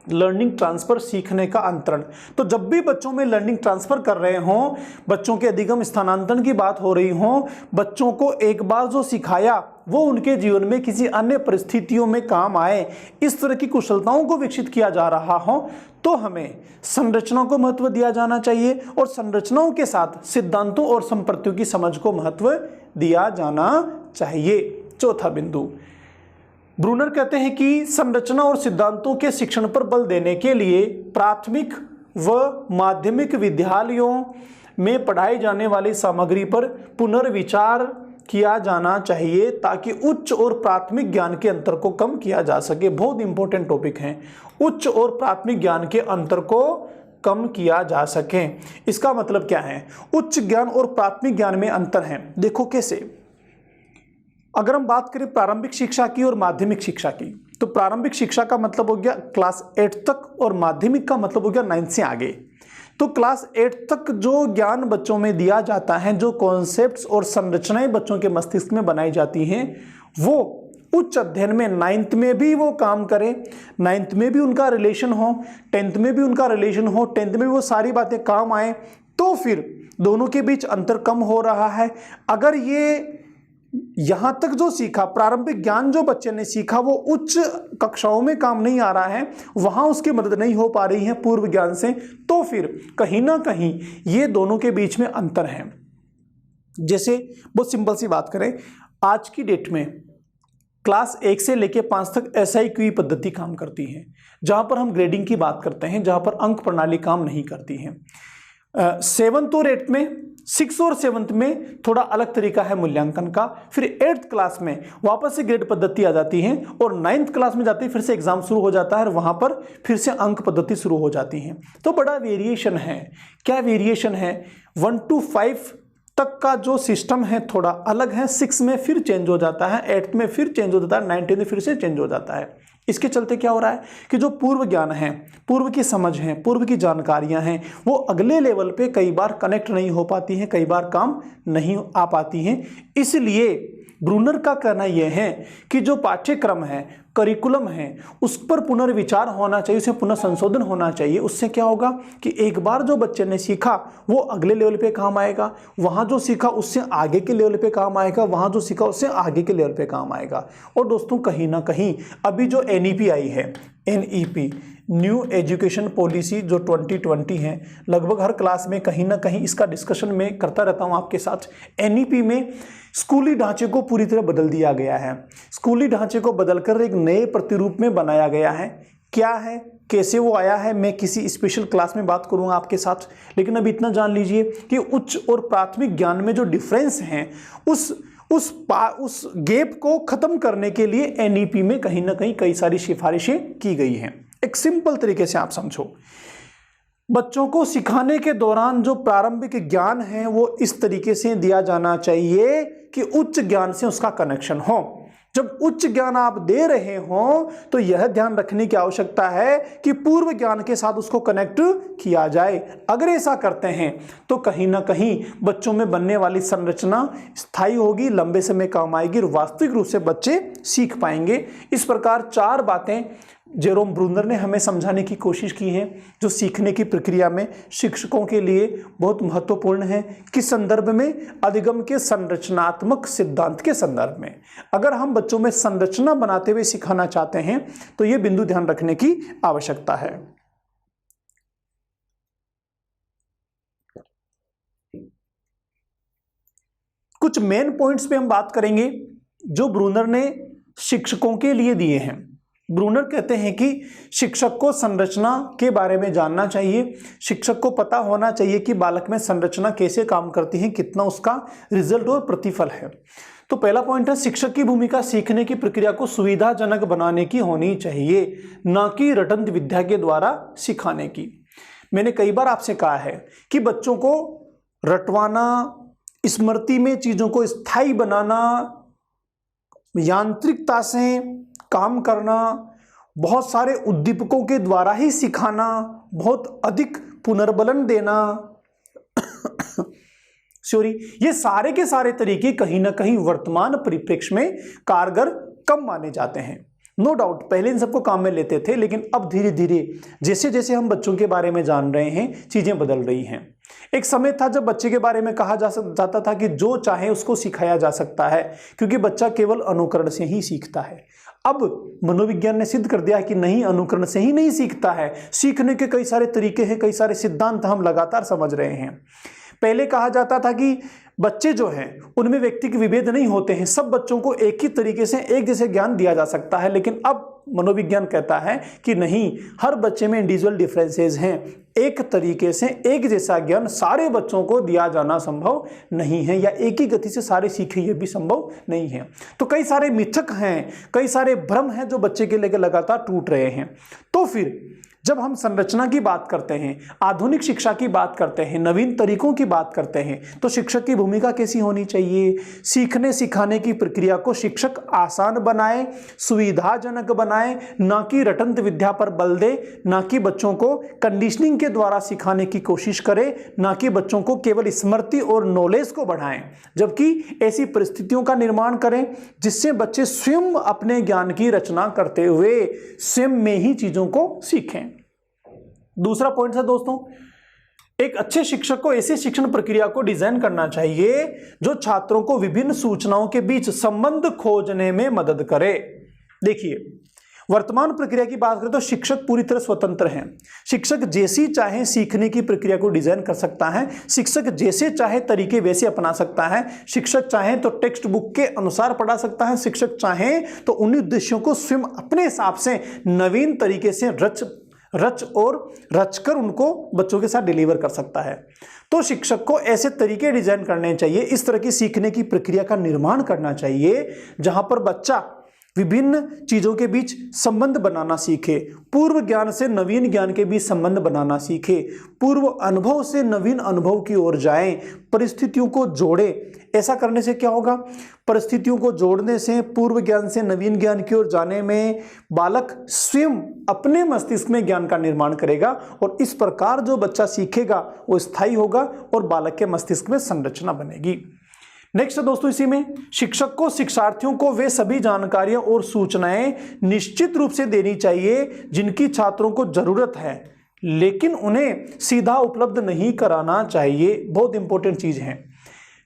लर्निंग ट्रांसफर, सीखने का अंतरण। तो जब भी बच्चों में लर्निंग ट्रांसफर कर रहे हों, बच्चों के अधिगम स्थानांतरण की बात हो रही हो, बच्चों को एक बार जो सिखाया वो उनके जीवन में किसी अन्य परिस्थितियों में काम आए, इस तरह की कुशलताओं को विकसित किया जा रहा हो, तो हमें संरचनाओं को महत्व दिया जाना चाहिए और संरचनाओं के साथ सिद्धांतों और संप्रत्यों की समझ को महत्व दिया जाना चाहिए। चौथा बिंदु, ब्रूनर कहते हैं कि संरचना और सिद्धांतों के शिक्षण पर बल देने के लिए प्राथमिक व माध्यमिक विद्यालयों में पढ़ाई जाने वाली सामग्री पर पुनर्विचार किया जाना चाहिए ताकि उच्च और प्राथमिक ज्ञान के अंतर को कम किया जा सके। बहुत इंपॉर्टेंट टॉपिक हैं, उच्च और प्राथमिक ज्ञान के अंतर को कम किया जा सके। इसका मतलब क्या है, उच्च ज्ञान और प्राथमिक ज्ञान में अंतर है। देखो कैसे, अगर हम बात करें प्रारंभिक शिक्षा की और माध्यमिक शिक्षा की, तो प्रारंभिक शिक्षा का मतलब हो गया क्लास 8 तक और माध्यमिक का मतलब हो गया 9 से आगे। तो क्लास 8 तक जो ज्ञान बच्चों में दिया जाता है, जो कॉन्सेप्ट्स और संरचनाएं बच्चों के मस्तिष्क में बनाई जाती हैं, वो उच्च अध्ययन में 9th में भी वो काम करें, 9th में भी उनका रिलेशन हो, 10th में भी उनका रिलेशन हो, 10th में भी वो सारी बातें काम आए, तो फिर दोनों के बीच अंतर कम हो रहा है। अगर ये यहां तक जो सीखा, प्रारंभिक ज्ञान जो बच्चे ने सीखा, वो उच्च कक्षाओं में काम नहीं आ रहा है, वहां उसकी मदद नहीं हो पा रही है पूर्व ज्ञान से, तो फिर कहीं ना कहीं ये दोनों के बीच में अंतर है। जैसे बहुत सिंपल सी बात करें, आज की डेट में क्लास 1 से लेकर 5 तक SIQ पद्धति काम करती है, जहां पर हम ग्रेडिंग की बात करते हैं, जहां पर अंक प्रणाली काम नहीं करती है। 7th और 8th में, 6th और 7th में थोड़ा अलग तरीका है मूल्यांकन का। फिर 8th क्लास में वापस से ग्रेड पद्धति आ जाती है और 9th क्लास में जाती है, फिर से एग्जाम शुरू हो जाता है और वहां पर फिर से अंक पद्धति शुरू हो जाती है। तो बड़ा वेरिएशन है। क्या वेरिएशन है, 1 to 5 तक का जो सिस्टम है थोड़ा अलग है, 6 में फिर चेंज हो जाता है, 8th में फिर चेंज हो जाता है, 9th में फिर से चेंज हो जाता है। इसके चलते क्या हो रहा है कि जो पूर्व ज्ञान है, पूर्व की समझ है, पूर्व की जानकारियां हैं, वो अगले लेवल पे कई बार कनेक्ट नहीं हो पाती हैं, कई बार काम नहीं आ पाती हैं। इसलिए ब्रूनर का कहना यह है कि जो पाठ्यक्रम है, करिकुलम है, उस पर पुनर्विचार होना चाहिए, उसे पुनः संशोधन होना चाहिए। उससे क्या होगा कि एक बार जो बच्चे ने सीखा वो अगले लेवल पे काम आएगा, वहाँ जो सीखा उससे आगे के लेवल पे काम आएगा, वहाँ जो सीखा उससे आगे के लेवल पे काम आएगा। और दोस्तों कहीं ना कहीं अभी जो NEP आई है, NEP न्यू एजुकेशन पॉलिसी जो 2020 है, लगभग हर क्लास में कहीं ना कहीं इसका डिस्कशन मैं करता रहता हूँ आपके साथ। NEP में स्कूली ढांचे को पूरी तरह बदल दिया गया है। स्कूली ढांचे को बदलकर एक नए प्रतिरूप में बनाया गया है। क्या है, कैसे वो आया है, मैं किसी स्पेशल क्लास में बात करूंगा आपके साथ। लेकिन अब इतना जान लीजिए कि उच्च और प्राथमिक ज्ञान में जो डिफरेंस हैं, उस गैप को खत्म करने के लिए NEP में कहीं ना कहीं कई सारी सिफारिशें की गई हैं। एक सिंपल तरीके से आप समझो, बच्चों को सिखाने के दौरान जो प्रारंभिक ज्ञान है वो इस तरीके से दिया जाना चाहिए कि उच्च ज्ञान से उसका कनेक्शन हो। जब उच्च ज्ञान आप दे रहे हो तो यह ध्यान रखने की आवश्यकता है कि पूर्व ज्ञान के साथ उसको कनेक्ट किया जाए। अगर ऐसा करते हैं तो कहीं ना कहीं बच्चों में बनने वाली संरचना स्थायी होगी, लंबे समय काम आएगी और वास्तविक रूप से बच्चे सीख पाएंगे। इस प्रकार 4 बातें जेरोम ब्रूनर ने हमें समझाने की कोशिश की है जो सीखने की प्रक्रिया में शिक्षकों के लिए बहुत महत्वपूर्ण है। किस संदर्भ में? अधिगम के संरचनात्मक सिद्धांत के संदर्भ में। अगर हम बच्चों में संरचना बनाते हुए सिखाना चाहते हैं तो यह बिंदु ध्यान रखने की आवश्यकता है। कुछ मेन पॉइंट्स पे हम बात करेंगे जो ब्रूनर ने शिक्षकों के लिए दिए हैं। ब्रूनर कहते हैं कि शिक्षक को संरचना के बारे में जानना चाहिए, शिक्षक को पता होना चाहिए कि बालक में संरचना कैसे काम करती है, कितना उसका रिजल्ट और प्रतिफल है। तो पहला पॉइंट है, शिक्षक की भूमिका सीखने की प्रक्रिया को सुविधाजनक बनाने की होनी चाहिए, ना कि रटंत विद्या के द्वारा सिखाने की। मैंने कई बार आपसे कहा है कि बच्चों को रटवाना, स्मृति में चीजों को स्थायी बनाना, यांत्रिकता से काम करना, बहुत सारे उद्दीपकों के द्वारा ही सिखाना, बहुत अधिक पुनर्बलन देना ये सारे के सारे तरीके कहीं ना कहीं वर्तमान परिप्रेक्ष्य में कारगर कम माने जाते हैं। नो डाउट पहले इन सबको काम में लेते थे, लेकिन अब धीरे धीरे जैसे जैसे हम बच्चों के बारे में जान रहे हैं चीजें बदल रही हैं। एक समय था जब बच्चे के बारे में कहा जाता था कि जो चाहे उसको सिखाया जा सकता है, क्योंकि बच्चा केवल अनुकरण से ही सीखता है। अब मनोविज्ञान ने सिद्ध कर दिया कि नहीं, अनुकरण से ही नहीं सीखता है, सीखने के कई सारे तरीके हैं, कई सारे सिद्धांत हम लगातार समझ रहे हैं। पहले कहा जाता था कि बच्चे जो हैं उनमें व्यक्तिगत विभेद नहीं होते हैं, सब बच्चों को एक ही तरीके से एक जैसे ज्ञान दिया जा सकता है। लेकिन अब मनोविज्ञान कहता है कि नहीं, हर बच्चे में इंडिविजुअल डिफरेंसेस हैं, एक तरीके से एक जैसा ज्ञान सारे बच्चों को दिया जाना संभव नहीं है, या एक ही गति से सारे सीखे ये भी संभव नहीं है। तो कई सारे मिथक हैं, कई सारे भ्रम हैं जो बच्चे के लेकर लगातार टूट रहे हैं। तो फिर जब हम संरचना की बात करते हैं, आधुनिक शिक्षा की बात करते हैं, नवीन तरीकों की बात करते हैं, तो शिक्षक की भूमिका कैसी होनी चाहिए? सीखने सिखाने की प्रक्रिया को शिक्षक आसान बनाए, सुविधाजनक बनाए, ना कि रटंत विद्या पर बल दे, ना कि बच्चों को कंडीशनिंग के द्वारा सिखाने की कोशिश करे, ना कि बच्चों को केवल स्मृति और नॉलेज को बढ़ाएं, जबकि ऐसी परिस्थितियों का निर्माण करें जिससे बच्चे स्वयं अपने ज्ञान की रचना करते हुए स्वयं में ही चीजों को सीखें। दूसरा पॉइंट है दोस्तों, एक अच्छे शिक्षक को ऐसी शिक्षण प्रक्रिया को डिजाइन करना चाहिए जो छात्रों को विभिन्न सूचनाओं के बीच संबंध खोजने में मदद करे। देखिए, वर्तमान प्रक्रिया की बात करें तो शिक्षक पूरी तरह स्वतंत्र हैं। शिक्षक जैसी चाहे सीखने की प्रक्रिया को डिजाइन कर सकता है, शिक्षक जैसे चाहे तरीके वैसे अपना सकता है, शिक्षक चाहे तो टेक्स्ट बुक के अनुसार पढ़ा सकता है, शिक्षक चाहे तो उन उद्देश्यों को स्वयं अपने हिसाब से नवीन तरीके से रचकर उनको बच्चों के साथ डिलीवर कर सकता है। तो शिक्षक को ऐसे तरीके डिजाइन करने चाहिए, इस तरह की सीखने की प्रक्रिया का निर्माण करना चाहिए जहां पर बच्चा विभिन्न चीजों के बीच संबंध बनाना सीखे, पूर्व ज्ञान से नवीन ज्ञान के बीच संबंध बनाना सीखे, पूर्व अनुभव से नवीन अनुभव की ओर जाएं, परिस्थितियों को जोड़े। ऐसा करने से क्या होगा? परिस्थितियों को जोड़ने से, पूर्व ज्ञान से नवीन ज्ञान की ओर जाने में बालक स्वयं अपने मस्तिष्क में ज्ञान का निर्माण करेगा, और इस प्रकार जो बच्चा सीखेगा वो स्थायी होगा और बालक के मस्तिष्क में संरचना बनेगी। नेक्स्ट है दोस्तों, इसी में शिक्षक को शिक्षार्थियों को वे सभी जानकारियां और सूचनाएं निश्चित रूप से देनी चाहिए जिनकी छात्रों को जरूरत है, लेकिन उन्हें सीधा उपलब्ध नहीं कराना चाहिए। बहुत इंपॉर्टेंट चीज है।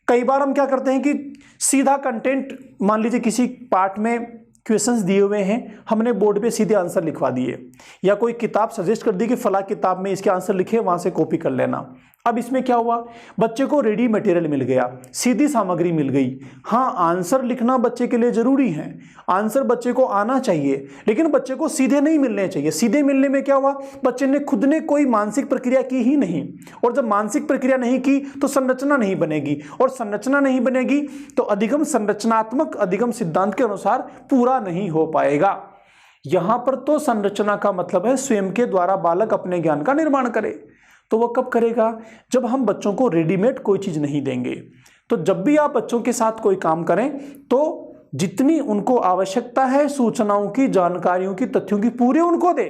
कई बार हम क्या करते हैं कि सीधा कंटेंट, मान लीजिए किसी पार्ट में क्वेश्चंस दिए हुए हैं, हमने बोर्ड पे सीधे आंसर लिखवा दिए, या कोई किताब सजेस्ट कर दी कि फला किताब में इसके आंसर लिखे, वहां से कॉपी कर लेना। अब इसमें क्या हुआ, बच्चे को रेडी मटेरियल मिल गया, सीधी सामग्री मिल गई। हाँ, आंसर लिखना बच्चे के लिए जरूरी है, आंसर बच्चे को आना चाहिए, लेकिन बच्चे को सीधे नहीं मिलने चाहिए। सीधे मिलने में क्या हुआ, बच्चे ने खुद ने कोई मानसिक प्रक्रिया की ही नहीं, और जब मानसिक प्रक्रिया नहीं की तो संरचना नहीं बनेगी, और संरचना नहीं बनेगी तो अधिगम संरचनात्मक अधिगम सिद्धांत के अनुसार पूरा नहीं हो पाएगा। यहां पर तो संरचना का मतलब है स्वयं के द्वारा बालक अपने ज्ञान का निर्माण करे। तो वो कब करेगा, जब हम बच्चों को रेडीमेड कोई चीज नहीं देंगे। तो जब भी आप बच्चों के साथ कोई काम करें तो जितनी उनको आवश्यकता है सूचनाओं की, जानकारियों की, तथ्यों की, पूरे उनको दे,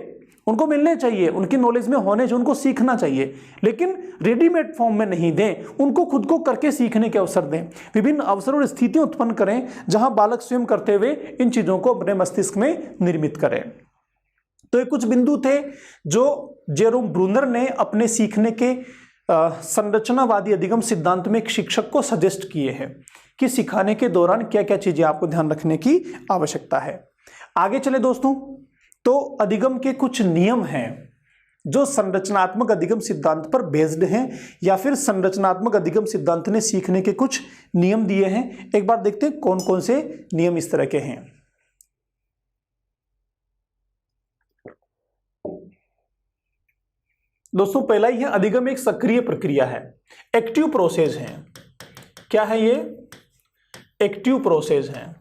उनको मिलने चाहिए, उनकी नॉलेज में होने चाहिए, उनको सीखना चाहिए, लेकिन रेडीमेड फॉर्म में नहीं दें, उनको खुद को करके सीखने के अवसर दें। विभिन्न अवसर और स्थितियां उत्पन्न करें जहां बालक स्वयं करते हुए इन चीजों को अपने मस्तिष्क में निर्मित करें। तो ये कुछ बिंदु थे जो जेरोम ब्रूनर ने अपने सीखने के संरचनावादी अधिगम सिद्धांत में एक शिक्षक को सजेस्ट किए हैं कि सिखाने के दौरान क्या क्या चीजें आपको ध्यान रखने की आवश्यकता है। आगे चले दोस्तों, तो अधिगम के कुछ नियम हैं जो संरचनात्मक अधिगम सिद्धांत पर बेस्ड हैं, या फिर संरचनात्मक अधिगम सिद्धांत ने सीखने के कुछ नियम दिए हैं। एक बार देखते हैं कौन कौन से नियम इस तरह के हैं। दोस्तों, पहला ही है, अधिगम एक सक्रिय प्रक्रिया है, एक्टिव प्रोसेस है। क्या है ये, एक्टिव प्रोसेस है।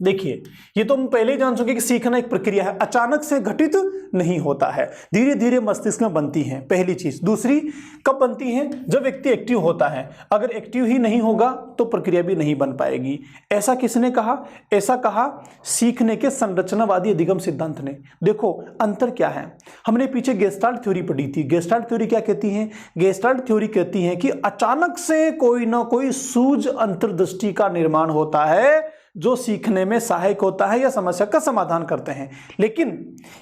देखिए, ये तो हम पहले ही जान चुके कि सीखना एक प्रक्रिया है, अचानक से घटित नहीं होता है, धीरे धीरे मस्तिष्क में बनती है, पहली चीज। दूसरी, कब बनती है, जब व्यक्ति एक्टिव होता है। अगर एक्टिव ही नहीं होगा तो प्रक्रिया भी नहीं बन पाएगी। ऐसा किसने कहा, ऐसा कहा सीखने के संरचनावादी अधिगम सिद्धांत ने। देखो अंतर क्या है, हमने पीछे गेस्टाल्ट थ्योरी पढ़ी थी। गेस्टाल्ट थ्योरी क्या कहती है, गेस्टाल्ट थ्योरी कहती है कि अचानक से कोई ना कोई सूझ अंतर्दृष्टि का निर्माण होता है जो सीखने में सहायक होता है या समस्या का समाधान करते हैं। लेकिन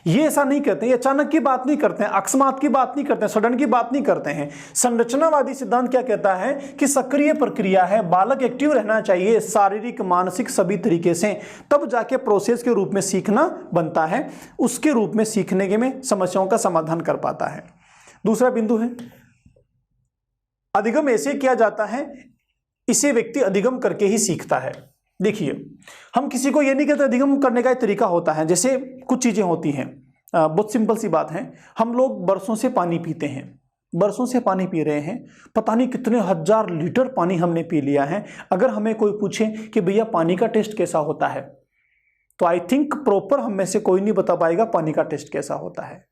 ये ऐसा नहीं करते, ये अचानक की बात नहीं करते हैं, अकस्मात की बात नहीं करते हैं, सडन की बात नहीं करते हैं। संरचनावादी सिद्धांत क्या कहता है कि सक्रिय प्रक्रिया है, बालक एक्टिव रहना चाहिए शारीरिक, मानसिक, सभी तरीके से, तब जाके प्रोसेस के रूप में सीखना बनता है, उसके रूप में सीखने के में समस्याओं का समाधान कर पाता है। दूसरा बिंदु है, अधिगम ऐसे किया जाता है, इसे व्यक्ति अधिगम करके ही सीखता है। देखिए, हम किसी को ये नहीं कहते अधिगम करने का एक तरीका होता है। जैसे कुछ चीजें होती हैं, बहुत सिंपल सी बात है, हम लोग बरसों से पानी पीते हैं, बरसों से पानी पी रहे हैं, पता नहीं कितने हजार लीटर पानी हमने पी लिया है। अगर हमें कोई पूछे कि भैया पानी का टेस्ट कैसा होता है, तो आई थिंक प्रॉपर हम में से कोई नहीं बता पाएगा पानी का टेस्ट कैसा होता है।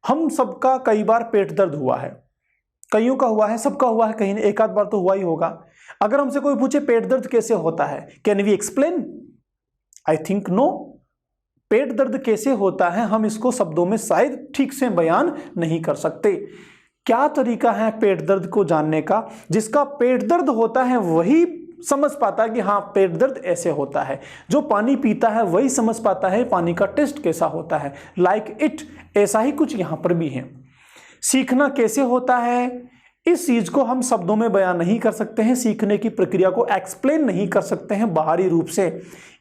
हम सबका कई बार पेट दर्द हुआ है, कईयों का हुआ है, सबका हुआ है, कहीं ने एक आध बार तो हुआ ही होगा। अगर हमसे कोई पूछे पेट दर्द कैसे होता है, can we explain, I think no. पेट दर्द कैसे होता है हम इसको शब्दों में शायद ठीक से बयान नहीं कर सकते। क्या तरीका है पेट दर्द को जानने का, जिसका पेट दर्द होता है वही समझ पाता है कि हाँ पेट दर्द ऐसे होता है, जो पानी पीता है वही समझ पाता है पानी का टेस्ट कैसा होता है। लाइक इट, ऐसा ही कुछ यहां पर भी है। सीखना कैसे होता है इस चीज को हम शब्दों में बयान नहीं कर सकते हैं, सीखने की प्रक्रिया को एक्सप्लेन नहीं कर सकते हैं बाहरी रूप से।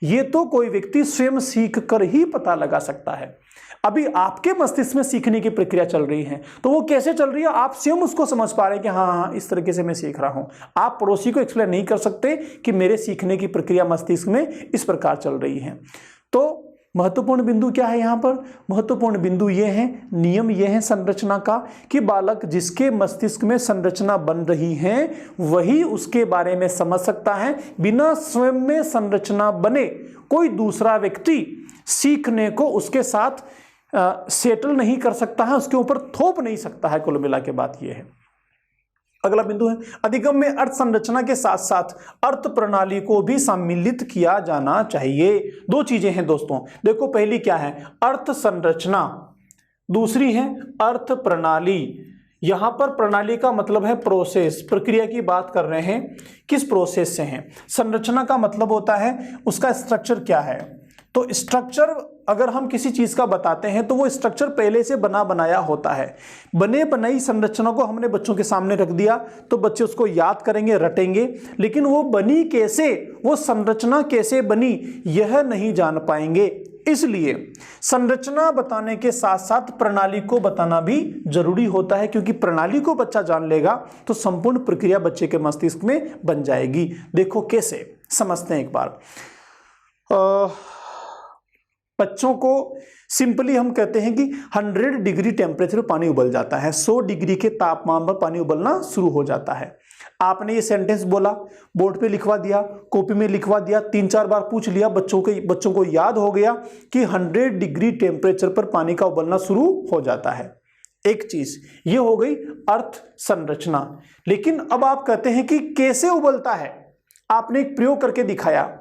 ये तो कोई व्यक्ति स्वयं सीख कर ही पता लगा सकता है। अभी आपके मस्तिष्क में सीखने की प्रक्रिया चल रही है, तो वो कैसे चल रही है आप स्वयं उसको समझ पा रहे हैं कि हाँ इस तरीके से मैं सीख रहा हूं। आप पड़ोसी को एक्सप्लेन नहीं कर सकते कि मेरे सीखने की प्रक्रिया मस्तिष्क में इस प्रकार चल रही है। तो महत्वपूर्ण बिंदु क्या है यहाँ पर, महत्वपूर्ण बिंदु ये है, नियम ये है संरचना का कि बालक जिसके मस्तिष्क में संरचना बन रही है वही उसके बारे में समझ सकता है। बिना स्वयं में संरचना बने कोई दूसरा व्यक्ति सीखने को उसके साथ सेटल नहीं कर सकता है, उसके ऊपर थोप नहीं सकता है। कुल मिला के बात यह है। अगला बिंदु है, अधिगम में अर्थ संरचना के साथ साथ अर्थ प्रणाली को भी सम्मिलित किया जाना चाहिए। दो चीजें हैं दोस्तों, देखो पहली क्या है, अर्थ संरचना, दूसरी है अर्थ प्रणाली। यहां पर प्रणाली का मतलब है प्रोसेस, प्रक्रिया की बात कर रहे हैं, किस प्रोसेस से हैं। संरचना का मतलब होता है उसका स्ट्रक्चर क्या है। तो स्ट्रक्चर अगर हम किसी चीज का बताते हैं तो वो स्ट्रक्चर पहले से बना बनाया होता है। बने बनाई संरचना को हमने बच्चों के सामने रख दिया तो बच्चे उसको याद करेंगे, रटेंगे, लेकिन वो बनी कैसे, वो संरचना कैसे बनी, यह नहीं जान पाएंगे। इसलिए संरचना बताने के साथ साथ प्रणाली को बताना भी जरूरी होता है, क्योंकि प्रणाली को बच्चा जान लेगा तो संपूर्ण प्रक्रिया बच्चे के मस्तिष्क में बन जाएगी। देखो कैसे, समझते हैं एक बार। बच्चों को सिंपली हम कहते हैं कि 100 डिग्री टेम्परेचर पर पानी उबल जाता है, 100 डिग्री के तापमान पर पानी उबलना शुरू हो जाता है। आपने ये सेंटेंस बोला, बोर्ड पे लिखवा दिया, कॉपी में लिखवा दिया, 3-4 बार पूछ लिया, बच्चों को याद हो गया कि 100 डिग्री टेम्परेचर पर पानी का उबलना शुरू हो जाता है। एक चीज ये हो गई अर्थ संरचना। लेकिन अब आप कहते हैं कि कैसे उबलता है। आपने एक प्रयोग करके दिखाया,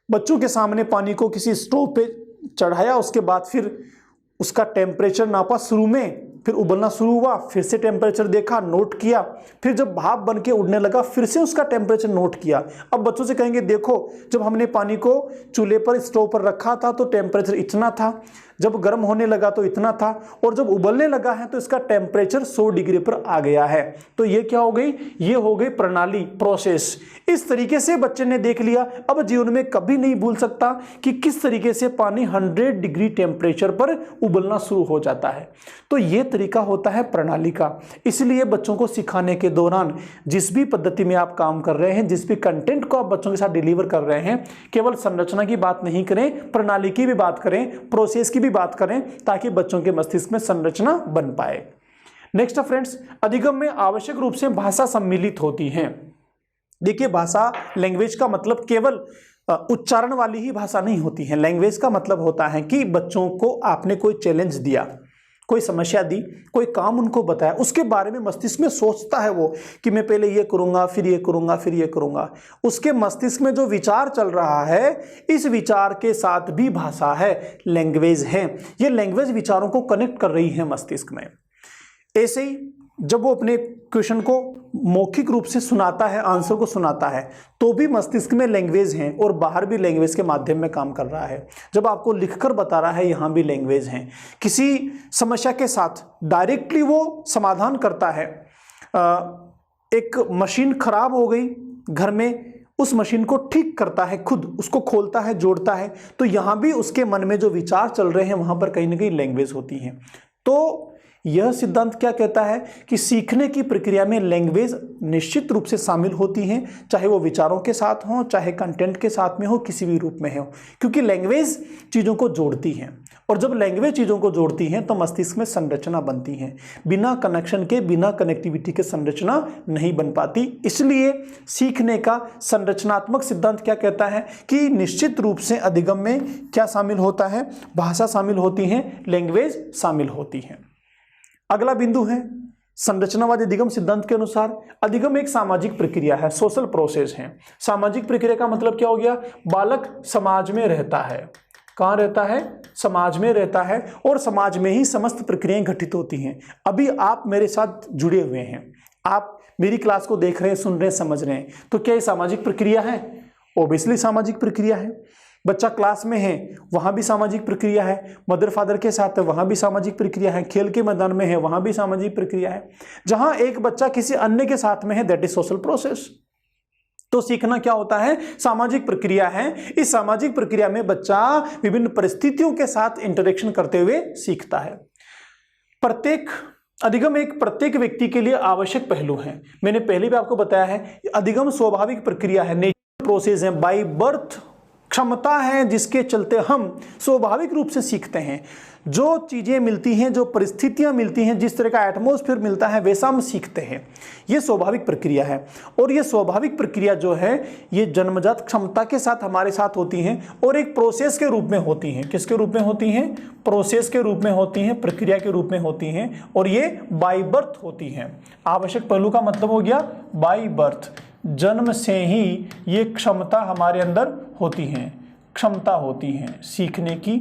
बच्चों के सामने पानी को किसी स्टोव पे चढ़ाया, उसके बाद फिर उसका टेम्परेचर नापा शुरू में, फिर उबलना शुरू हुआ, फिर से टेम्परेचर देखा, नोट किया, फिर जब भाप बन के उड़ने लगा फिर से उसका टेम्परेचर नोट किया। अब बच्चों से कहेंगे देखो जब हमने पानी को चूल्हे पर स्टोव पर रखा था तो टेम्परेचर इतना था, जब गर्म होने लगा तो इतना था, और जब उबलने लगा है तो इसका टेम्परेचर 100 डिग्री पर आ गया है। तो ये क्या हो गई, ये हो गई प्रणाली, प्रोसेस। इस तरीके से बच्चे ने देख लिया, अब जीवन में कभी नहीं भूल सकता कि किस तरीके से पानी 100 डिग्री टेम्परेचर पर उबलना शुरू हो जाता है। तो ये तरीका होता है प्रणाली का। इसलिए बच्चों को सिखाने के दौरान जिस भी पद्धति में आप काम कर रहे हैं, जिस भी कंटेंट को आप बच्चों के साथ डिलीवर कर रहे हैं, केवल संरचना की बात नहीं करें, प्रणाली की भी बात करें, प्रोसेस की भी बात करें, ताकि बच्चों के मस्तिष्क में संरचना बन पाए। नेक्स्ट फ्रेंड्स, अधिगम में आवश्यक रूप से भाषा सम्मिलित होती है। देखिए भाषा, लैंग्वेज का मतलब केवल उच्चारण वाली ही भाषा नहीं होती है। लैंग्वेज का मतलब होता है कि बच्चों को आपने कोई चैलेंज दिया, कोई समस्या दी, कोई काम उनको बताया, उसके बारे में मस्तिष्क में सोचता है वो कि मैं पहले ये करूंगा, फिर ये करूंगा, फिर ये करूंगा। उसके मस्तिष्क में जो विचार चल रहा है, इस विचार के साथ भी भाषा है, लैंग्वेज है। ये लैंग्वेज विचारों को कनेक्ट कर रही है मस्तिष्क में। ऐसे ही जब वो अपने क्वेश्चन को मौखिक रूप से सुनाता है, आंसर को सुनाता है, तो भी मस्तिष्क में लैंग्वेज है और बाहर भी लैंग्वेज के माध्यम में काम कर रहा है। जब आपको लिखकर बता रहा है, यहाँ भी लैंग्वेज है। किसी समस्या के साथ डायरेक्टली वो समाधान करता है। एक मशीन खराब हो गई घर में, उस मशीन को ठीक करता है, खुद उसको खोलता है, जोड़ता है। तो यहाँ भी उसके मन में जो विचार चल रहे हैं, वहाँ पर कहीं ना कहीं लैंग्वेज होती है। तो यह सिद्धांत क्या कहता है कि सीखने की प्रक्रिया में लैंग्वेज निश्चित रूप से शामिल होती हैं, चाहे वो विचारों के साथ हो, चाहे कंटेंट के साथ में हो, किसी भी रूप में हो, क्योंकि लैंग्वेज चीज़ों को जोड़ती हैं। और जब लैंग्वेज चीज़ों को जोड़ती हैं तो मस्तिष्क में संरचना बनती है। बिना कनेक्शन के, बिना कनेक्टिविटी के संरचना नहीं बन पाती। इसलिए सीखने का संरचनात्मक सिद्धांत क्या कहता है कि निश्चित रूप से अधिगम में क्या शामिल होता है, भाषा शामिल होती है, लैंग्वेज शामिल होती है। अगला बिंदु है संरचनावादी अधिगम सिद्धांत के अनुसार अधिगम एक सामाजिक प्रक्रिया है, सोशल प्रोसेस है। सामाजिक प्रक्रिया का मतलब क्या हो गया, बालक समाज में रहता है। कहाँ रहता है, समाज में रहता है, और समाज में ही समस्त प्रक्रियाएं घटित होती हैं। अभी आप मेरे साथ जुड़े हुए हैं, आप मेरी क्लास को देख रहे हैं, सुन रहे हैं, समझ रहे हैं, तो क्या ये सामाजिक प्रक्रिया है? ओबियसली सामाजिक प्रक्रिया है। बच्चा क्लास में है, वहाँ भी सामाजिक प्रक्रिया है। मदर फादर के साथ है, वहाँ भी सामाजिक प्रक्रिया है। खेल के मैदान में है, वहाँ भी सामाजिक प्रक्रिया है। जहाँ एक बच्चा किसी अन्य के साथ में है, दैट इज सोशल प्रोसेस। तो सीखना क्या होता है, सामाजिक प्रक्रिया है। इस सामाजिक प्रक्रिया में बच्चा विभिन्न परिस्थितियों के साथ इंटरेक्शन करते हुए सीखता है। अधिगम एक प्रत्येक व्यक्ति के लिए आवश्यक पहलू है। मैंने पहले भी आपको बताया है, अधिगम स्वाभाविक प्रक्रिया है, नेचुरल प्रोसेस है, बाय बर्थ क्षमता है जिसके चलते हम स्वाभाविक रूप से सीखते हैं। जो चीजें मिलती हैं, जो परिस्थितियां मिलती हैं, जिस तरह का एटमॉस्फेयर मिलता है, वैसा हम सीखते हैं। ये स्वाभाविक प्रक्रिया है। और ये स्वाभाविक प्रक्रिया जो है, ये जन्मजात क्षमता के साथ हमारे साथ होती हैं और एक प्रोसेस के रूप में होती हैं। किसके रूप में होती हैं? प्रोसेस के रूप में होती हैं, प्रक्रिया के रूप में होती हैं, और ये बाय बर्थ होती हैं। आवश्यक पहलू का मतलब हो गया बाय बर्थ, जन्म से ही ये क्षमता हमारे अंदर होती हैं, क्षमता होती हैं सीखने की,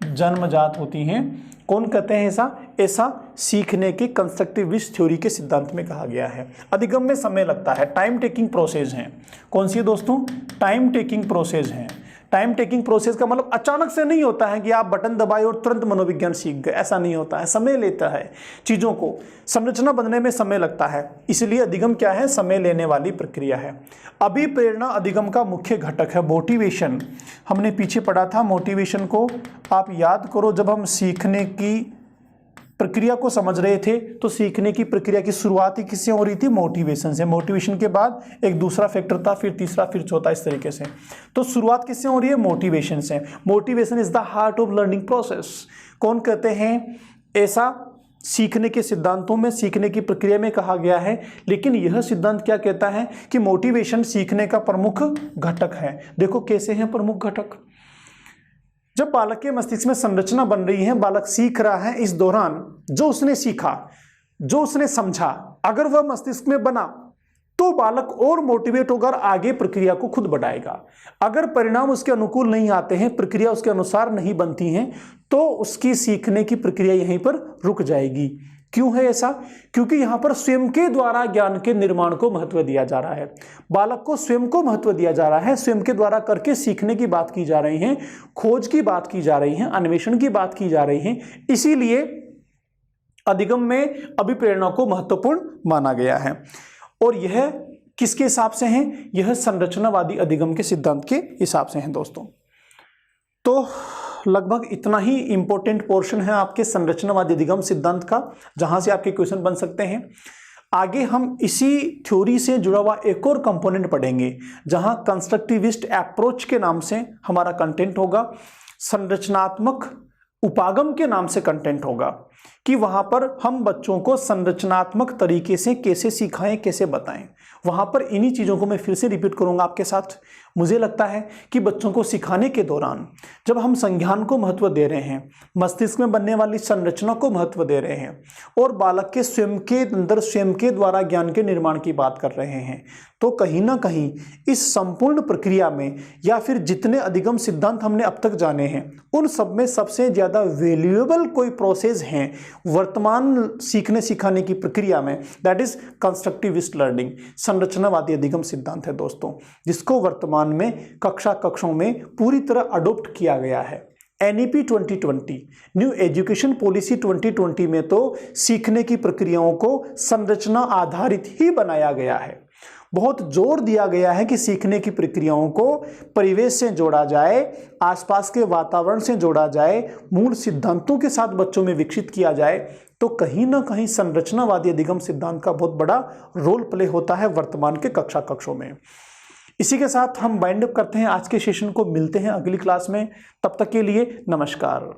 जन्मजात होती हैं। कौन कहते हैं ऐसा? ऐसा सीखने के कंस्ट्रक्टिविस्ट थ्योरी के सिद्धांत में कहा गया है। अधिगम में समय लगता है, टाइम टेकिंग प्रोसेस है। कौन सी है दोस्तों? टाइम टेकिंग प्रोसेस है। टाइम टेकिंग प्रोसेस का मतलब अचानक से नहीं होता है कि आप बटन दबाए और तुरंत मनोविज्ञान सीख गए, ऐसा नहीं होता है। समय लेता है, चीज़ों को संरचना बनने में समय लगता है, इसलिए अधिगम क्या है? समय लेने वाली प्रक्रिया है। अभिप्रेरणा अधिगम का मुख्य घटक है। मोटिवेशन हमने पीछे पढ़ा था, मोटिवेशन को आप याद करो। जब हम सीखने की प्रक्रिया को समझ रहे थे तो सीखने की प्रक्रिया की शुरुआत ही किससे हो रही थी? मोटिवेशन से। मोटिवेशन के बाद एक दूसरा फैक्टर था, फिर तीसरा, फिर चौथा, इस तरीके से। तो शुरुआत किससे हो रही है? मोटिवेशन से। Motivation is the heart of learning process. कौन कहते हैं? ऐसा सीखने के सिद्धांतों में, सीखने की प्रक्रिया में कहा गया है। लेकिन यह सिद्धांत क्या कहता है कि मोटिवेशन सीखने का प्रमुख घटक है। देखो कैसे हैं प्रमुख घटक। जब बालक के मस्तिष्क में संरचना बन रही है, बालक सीख रहा है, इस दौरान जो उसने सीखा, जो उसने समझा, अगर वह मस्तिष्क में बना तो बालक और मोटिवेट होकर आगे प्रक्रिया को खुद बढ़ाएगा। अगर परिणाम उसके अनुकूल नहीं आते हैं, प्रक्रिया उसके अनुसार नहीं बनती हैं, तो उसकी सीखने की प्रक्रिया यहीं पर रुक जाएगी। क्यों है ऐसा? क्योंकि यहां पर स्वयं के द्वारा ज्ञान के निर्माण को महत्व दिया जा रहा है। बालक को स्वयं को महत्व दिया जा रहा है, स्वयं के द्वारा करके सीखने की बात की जा रही है, खोज की बात की जा रही है, अन्वेषण की बात की जा रही है। इसीलिए अधिगम में अभिप्रेरणा को महत्वपूर्ण माना गया है। और यह किसके हिसाब से है? यह संरचनावादी अधिगम के सिद्धांत के हिसाब से है दोस्तों। तो लगभग इतना ही इंपॉर्टेंट पोर्शन है आपके संरचनावादी अधिगम सिद्धांत का, जहां से आपके क्वेश्चन बन सकते हैं। आगे हम इसी थ्योरी से जुड़ा हुआ एक और कंपोनेंट पढ़ेंगे, जहां कंस्ट्रक्टिविस्ट अप्रोच के नाम से हमारा कंटेंट होगा, संरचनात्मक उपागम के नाम से कंटेंट होगा, कि वहां पर हम बच्चों को संरचनात्मक तरीके से कैसे सिखाएं, कैसे बताएं। वहां पर इन्हीं चीज़ों को मैं फिर से रिपीट करूंगा आपके साथ। मुझे लगता है कि बच्चों को सिखाने के दौरान जब हम संज्ञान को महत्व दे रहे हैं, मस्तिष्क में बनने वाली संरचना को महत्व दे रहे हैं, और बालक के स्वयं के अंदर स्वयं के द्वारा ज्ञान के निर्माण की बात कर रहे हैं, तो कहीं ना कहीं इस संपूर्ण प्रक्रिया में, या फिर जितने अधिगम सिद्धांत हमने अब तक जाने हैं, उन सब में सबसे ज़्यादा वैल्यूएबल कोई प्रोसेस है वर्तमान सीखने सिखाने की प्रक्रिया में, दैट इज कंस्ट्रक्टिविस्ट लर्निंग, संरचनावादी अधिगम सिद्धांत है दोस्तों, जिसको वर्तमान में कक्षों में पूरी तरह अडॉप्ट किया गया है। NEP 2020, न्यू एजुकेशन पॉलिसी 2020 में तो सीखने की प्रक्रियाओं को संरचना आधारित ही बनाया गया है। बहुत जोर दिया गया है कि सीखने की प्रक्रियाओं को परिवेश से जोड़ा जाए, आसपास के वातावरण से जोड़ा जाए, मूल सिद्धांतों के साथ बच्चों में विकसित किया जाए। तो कहीं ना कहीं संरचनावादी अधिगम सिद्धांत का बहुत बड़ा रोल प्ले होता है वर्तमान के कक्षों में। इसी के साथ हम वाइंड अप करते हैं आज के सेशन को। मिलते हैं अगली क्लास में, तब तक के लिए नमस्कार।